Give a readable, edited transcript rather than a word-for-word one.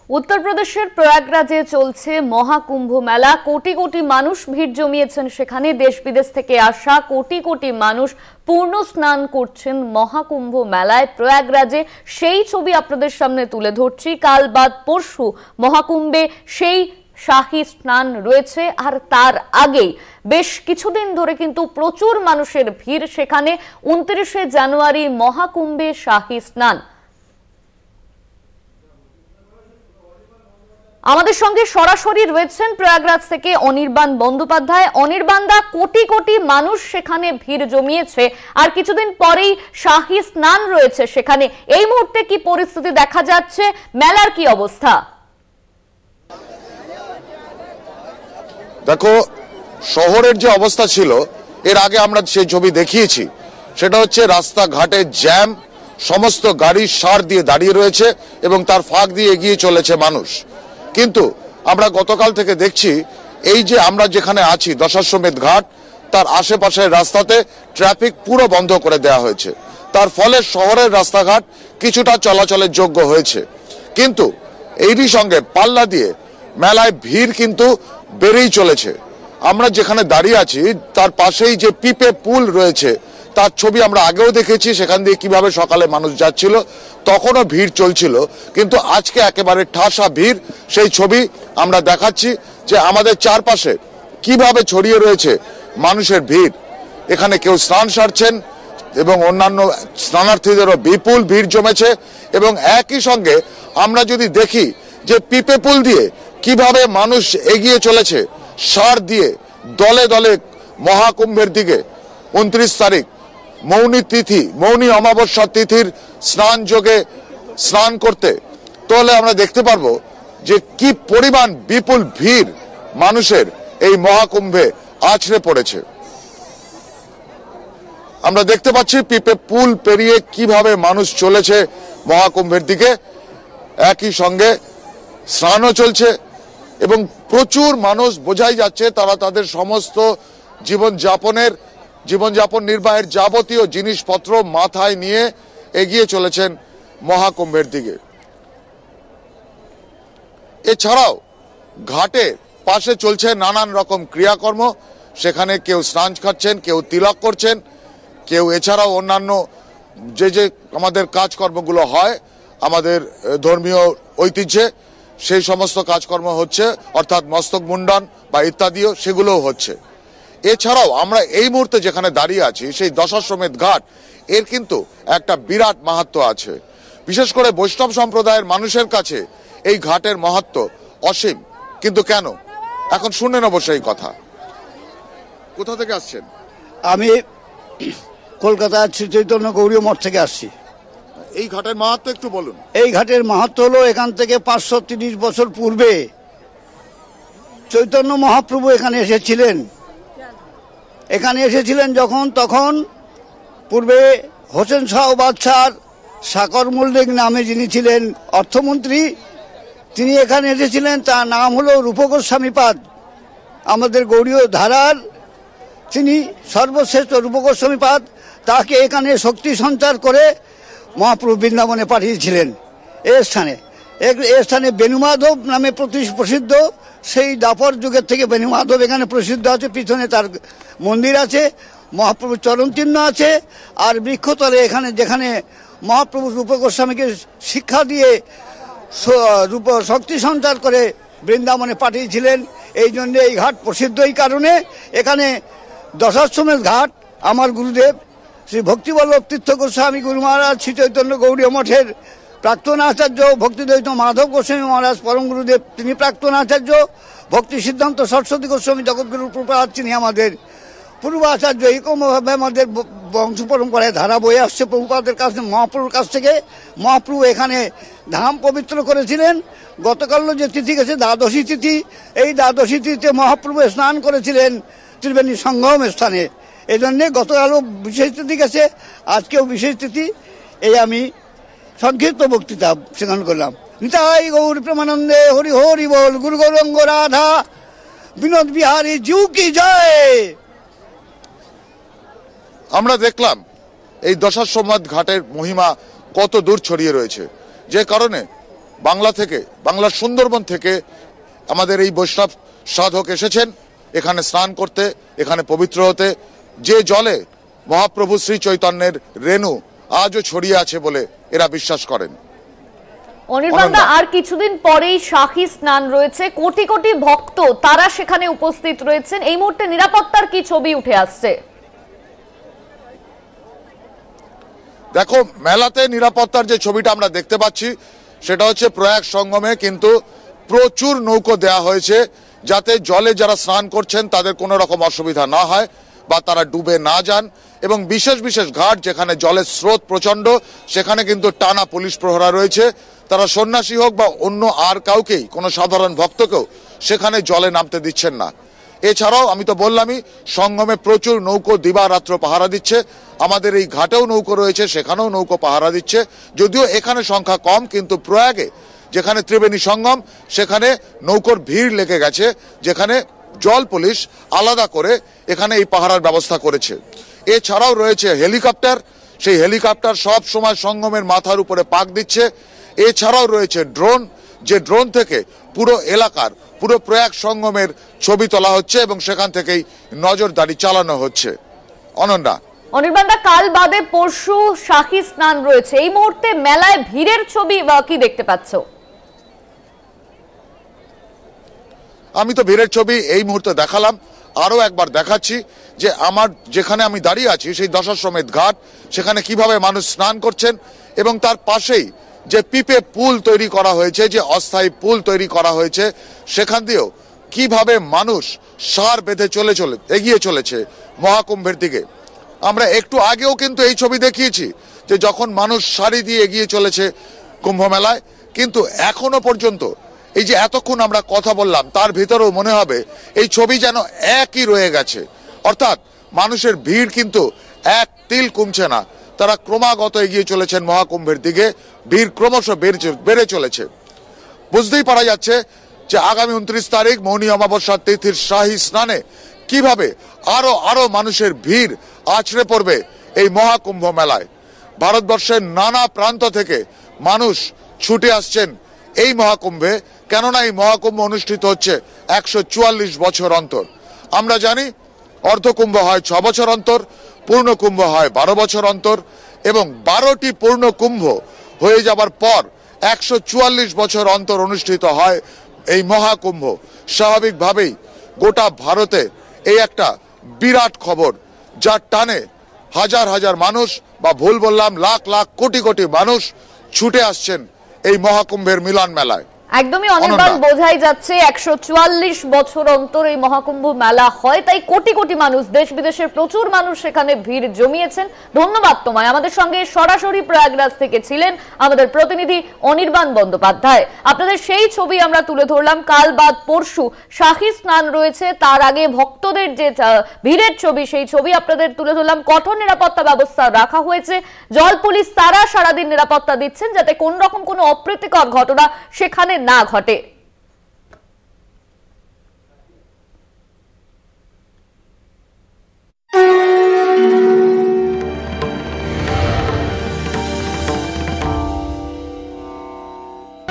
উত্তরপ্রদেশের প্রয়াগরাজে চলছে মহাকুম্ভ মেলা। কোটি কোটি মানুষ ভিড় জমিয়েছেন সেখানে। দেশ বিদেশ থেকে আসা কোটি কোটি মানুষ পূর্ণ স্নান করছেন মহাকুম্ভ মেলায় প্রয়াগরাজে। সেই ছবি আপনাদের সামনে তুলে ধরছি। কাল বাদ পরশু মহাকুম্ভে সেই শাহী স্নান রয়েছে, আর তার আগেই বেশ কিছুদিন ধরে কিন্তু প্রচুর মানুষের ভিড় সেখানে। 29শে জানুয়ারি মহাকুম্ভে শাহী স্নান। আমাদের সঙ্গে সরাসরি রয়েছেন প্রয়াগরাজ থেকে অনির্বাণ বন্দ্যোপাধ্যায়। অনির্বাণদা, কোটি কোটি মানুষ সেখানে ভিড় জমিয়েছে, আর কিছুদিন পরেই শাহী স্নান রয়েছে সেখানে। এই মুহূর্তে কি পরিস্থিতি দেখা যাচ্ছে, মেলার কি অবস্থা? দেখো, শহরের যে অবস্থা ছিল এর আগে আমরা সেই ছবি দেখিয়েছি। সেটা হচ্ছে রাস্তাঘাটে জ্যাম, সমস্ত গাড়ি সার দিয়ে দাঁড়িয়ে রয়েছে এবং তার ফাঁক দিয়ে এগিয়ে চলেছে মানুষ। কিন্তু আমরা গতকাল থেকে দেখছি এই যে আমরা যেখানে আছি দশাশ্বমেধ ঘাট, তার আশেপাশের রাস্তাতে ট্রাফিক পুরো বন্ধ করে দেওয়া হয়েছে। তার ফলে শহরের রাস্তাঘাট কিছুটা চলাচলের যোগ্য হয়েছে, কিন্তু এরই সঙ্গে পাল্লা দিয়ে মেলায় ভিড় কিন্তু বেড়েই চলেছে। আমরা যেখানে দাঁড়িয়ে আছি তার পাশেই যে পিপে পুল রয়েছে তার ছবি আমরা আগেও দেখেছি। সেখান দিয়ে কিভাবে সকালে মানুষ যাচ্ছিল, তখনও ভিড় চলছিল, কিন্তু আজকে একেবারে ঠাসা ভিড়। সেই ছবি আমরা দেখাচ্ছি যে আমাদের চারপাশে কিভাবে ছড়িয়ে রয়েছে মানুষের ভিড়। এখানে কেউ স্নান সারছেন এবং অন্যান্য স্নানার্থীদেরও বিপুল ভিড় জমেছে। এবং একই সঙ্গে আমরা যদি দেখি যে পিপে পুল দিয়ে কিভাবে মানুষ এগিয়ে চলেছে সার দিয়ে দলে দলে মহাকুম্ভের দিকে। 29 তারিখ মৌনী তিথি, মৌনী অমাবস্যা তিথির স্নান যোগে স্নান করতে, তাহলে আমরা দেখতে পারবো যে কি পরিমাণ বিপুল ভিড় মানুষের এই মহাকুম্ভে আছড়ে পড়েছে। আমরা দেখতে পাচ্ছি পিপে পুল পেরিয়ে কিভাবে মানুষ চলেছে মহাকুম্ভের দিকে। একই সঙ্গে স্নানও চলছে এবং প্রচুর মানুষ, বোঝাই যাচ্ছে তারা তাদের সমস্ত জীবনযাপন নির্বাহের যাবতীয় জিনিসপত্র মাথায় নিয়ে এগিয়ে চলেছেন মহাকুম্ভের দিকে। এছাড়াও ঘাটে পাশে চলছে নানান রকম ক্রিয়াকর্ম। সেখানে কেউ স্নান খাচ্ছেন, কেউ তিলক করছেন, কেউ এছাড়াও অন্যান্য যে আমাদের কাজকর্মগুলো হয় আমাদের ধর্মীয় ঐতিহ্যে, সেই সমস্ত কাজকর্ম হচ্ছে, অর্থাৎ মস্তক মুন্ডন বা ইত্যাদিও সেগুলোও হচ্ছে। এছাড়াও আমরা এই মুহূর্তে যেখানে দাঁড়িয়ে আছি সেই দশাশ্বমেধ ঘাট, এর কিন্তু একটা বিরাট মাহাত্ম্য আছে। বিশেষ করে বৈষ্ণব সম্প্রদায়ের মানুষের কাছে এই ঘাটের মাহাত্ম্য অসীম। কিন্তু কেন, এখন শুনে নেব সেই কথা। কোথা থেকে আসছেন? আমি কলকাতা শ্রী চৈতন্য গৌরী মঠ থেকে আসছি। এই ঘাটের মাহাত্ম্য একটু বলুন। এই ঘাটের মাহাত্ম্য হলো, এখান থেকে 530 বছর পূর্বে চৈতন্য মহাপ্রভু এখানে এসেছিলেন তখন পূর্বে হোসেন শাহ বাদশার সাকর মল্লিক নামে যিনি ছিলেন অর্থমন্ত্রী, তিনি এখানে এসেছিলেন। তার নাম হলো রূপ গোস্বামীপাদ। আমাদের গৌড়ীয় ধারার তিনি সর্বশ্রেষ্ঠ রূপ গোস্বামীপাদ। তাকে এখানে শক্তি সঞ্চার করে মহাপ্রভু বৃন্দাবনে পাঠিয়েছিলেন। এই স্থানে বেণুমাধব নামে প্রসিদ্ধ। সেই দাপর যুগের থেকে বেণুমাধব এখানে প্রসিদ্ধ আছে। পিছনে তার মন্দির আছে, মহাপ্রভুর চরণ চিহ্ন আছে। আর বৃক্ষতলে যেখানে মহাপ্রভু রূপ গোস্বামীকে শিক্ষা দিয়ে শক্তি সঞ্চার করে বৃন্দাবনে পাঠিয়েছিলেন। এই জন্য এই ঘাট প্রসিদ্ধ। এই কারণে এখানে দশাশ্বমেধ ঘাট আমার গুরুদেব শ্রী ভক্তিবল্লভ তীর্থ গোস্বামী গুরু মহারাজ শ্রী চৈতন্য গৌড়ীয় মঠের প্রাক্তন আচার্য ভক্তিদ্বৈত মাধব গোস্বামী মহারাজ পরম গুরুদেব, তিনি প্রাক্তন আচার্য। ভক্তি সিদ্ধান্ত সরস্বতী গোস্বামী জগৎগুরু প্রপাত, তিনি আমাদের পূর্ব আচার্য। এইরকমভাবে আমাদের বংশ পরম্পরায় ধারা বয়ে আসছে প্রভুপাদের কাছে, মহাপ্রভুর কাছ থেকে। মহাপ্রভু এখানে ধাম পবিত্র করেছিলেন। গতকাল যে তিথি গেছে দ্বাদশী তিথি, এই দ্বাদশী তিথিতে মহাপ্রভু স্নান করেছিলেন ত্রিবেণী সঙ্গম স্থানে। এই জন্যে গতকালও বিশেষ তিথি গেছে, আজকেও বিশেষ তিথি। এই আমি সংক্ষিপ্ত বক্তৃতা সেখান করলাম। নিতাই গৌর প্রেমানন্দে হরি হরি বল। গুরু গৌরাঙ্গ রাধা বিনোদ বিহারী জিউ কি জয়। আমরা দেখলাম এই দশাশ্বমেধ ঘাটের মহিমা কত দূর ছড়িয়ে রয়েছে, যে কারণে বাংলা থেকে, বাংলার সুন্দরবন থেকে আমাদের এই বৈষ্ণব সাধক এসেছেন এখানে স্নান করতে, এখানে পবিত্র হতে, যে জলে মহাপ্রভু শ্রী চৈতন্যের রেণু আজও ছড়িয়ে আছে বলে এরা বিশ্বাস করেন। অনির্বাণদা, আর কিছুদিন পরেই শাহী স্নান রয়েছে, কোটি কোটি ভক্ত তারা সেখানে উপস্থিত রয়েছেন, এই মুহূর্তে নিরাপত্তার কি ছবি উঠে আসছে? দেখো, মেলাতে নিরাপত্তার যে ছবিটা আমরা দেখতে পাচ্ছি সেটা হচ্ছে প্রয়াগ সঙ্গমে কিন্তু প্রচুর নৌকো দেয়া হয়েছে যাতে জলে যারা স্নান করছেন তাদের কোনো রকম অসুবিধা না হয় বা তারা ডুবে না যান, এবং বিশেষ বিশেষ ঘাট যেখানে জলের স্রোত প্রচন্ড সেখানে কিন্তু টানা পুলিশ প্রহরা রয়েছে। তারা সন্ন্যাসী হোক বা অন্য আর কাউকেই, কোনো সাধারণ ভক্তকেও সেখানে জলে নামতে দিচ্ছেন না। এছাড়াও আমি তো বললামই, সঙ্গমে প্রচুর নৌকো দিবারাত্র পাহারা দিচ্ছে, আমাদের এই ঘাটেও নৌকো রয়েছে সেখানেও নৌকো পাহারা দিচ্ছে। যদিও এখানে সংখ্যা কম, কিন্তু প্রয়াগে যেখানে ত্রিবেণী সঙ্গম সেখানে নৌকোর ভিড় লেগে গেছে, যেখানে জল পুলিশ আলাদা করে এখানে এই পাহারার ব্যবস্থা করেছে। এছাড়াও রয়েছে হেলিকপ্টার, সেই হেলিকপ্টার সব সময় সঙ্গমের মাথার উপরে পাক দিচ্ছে। এছাড়াও রয়েছে ড্রোন, যে ড্রোন থেকে পুরো এলাকার, পুরো প্রয়াগ সঙ্গমের ছবি তোলা হচ্ছে এবং সেখান থেকেই নজরদারি চালানো হচ্ছে। অনন্যা। অনির্বাণদা, কাল বাদে পরশু শাহী স্নান রয়েছে, এই মুহূর্তে মেলায় ভিড়ের ছবি কি দেখতে পাচ্ছ? আমি তো ভিড়ের ছবি এই মুহূর্তে দেখালাম, আরো একবার দেখাচ্ছি যে আমার যেখানে আমি দাঁড়িয়ে আছি সেই দশাশ্বমেধ ঘাট, সেখানে কিভাবে মানুষ স্নান করছেন এবং তার পাশেই যে পিপে পুল তৈরি করা হয়েছে, যে অস্থায়ী পুল তৈরি করা হয়েছে, সেখান দিয়েও কিভাবে মানুষ সার বেঁধে এগিয়ে চলেছে মহাকুম্ভের দিকে। আমরা একটু আগেও কিন্তু এই ছবি দেখিয়েছি যে যখন মানুষ সারি দিয়ে এগিয়ে চলেছে কুম্ভ মেলায়, কিন্তু এখনো পর্যন্ত এই যে এতক্ষণ আমরা কথা বললাম তার ভিতরেও মনে হবে এই ছবি যেন একই রয়ে গেছে। অর্থাৎ মানুষের ভিড় কিন্তু এক তিল কমছে না, তারা ক্রমাগত এগিয়ে চলেছেন মহাকুম্ভের দিকে, ভিড় ক্রমশ বেড়ে চলেছে। বুঝতেই পারা যাচ্ছে যে আগামী 29 তারিখ মৌনী অমাবস্যা তিথির শাহী স্নানে কিভাবে আরো আরো মানুষের ভিড় আছড়ে পড়বে এই মহাকুম্ভ মেলায়। ভারতবর্ষের নানা প্রান্ত থেকে মানুষ ছুটে আসছেন এই মহাকুম্ভে, কেননা এই মহাকুম্ভ অনুষ্ঠিত হচ্ছে 144 বছর অন্তর। আমরা জানি অর্ধকুম্ভ হয় 6 বছর অন্তর, পূর্ণ কুম্ভ হয় 12 বছর অন্তর, এবং 12টি পূর্ণ কুম্ভ হয়ে যাবার পর 144 বছর অন্তর অনুষ্ঠিত হয় এই মহাকুম্ভ। স্বাভাবিকভাবেই গোটা ভারতে এই একটা বিরাট খবর, যার টানে হাজার হাজার মানুষ, বা ভুল বললাম লাখ লাখ কোটি কোটি মানুষ ছুটে আসছেন এই মহাকুম্ভের মিলন মেলায়। একদমই অনির্বাণ, বোঝাই যাচ্ছে 144 বছর অন্তর এই মহাকুম্ভ মেলা হয়, তাই কোটি কোটি মানুষ, দেশ বিদেশের প্রচুর মানুষ সেখানে ভিড় জমিয়েছেন। ধন্যবাদ তোমায়। আমাদের সঙ্গে সরাসরি প্রয়াগরাজ থেকে ছিলেন আমাদের প্রতিনিধি অনির্বাণ বন্দ্যোপাধ্যায়। আপনাদের সেই ছবি আমরা তুলে ধরলাম। কাল বাদ পরশু শাহী স্নান রয়েছে, তার আগে ভক্তদের যে ভিড়ের ছবি, সেই ছবি আপনাদের তুলে ধরলাম। কঠোর নিরাপত্তা ব্যবস্থা রাখা হয়েছে, জল পুলিশ তারা সারাদিন নিরাপত্তা দিচ্ছেন যাতে কোন রকম কোনো অপ্রীতিকর ঘটনা সেখানে না ঘটে।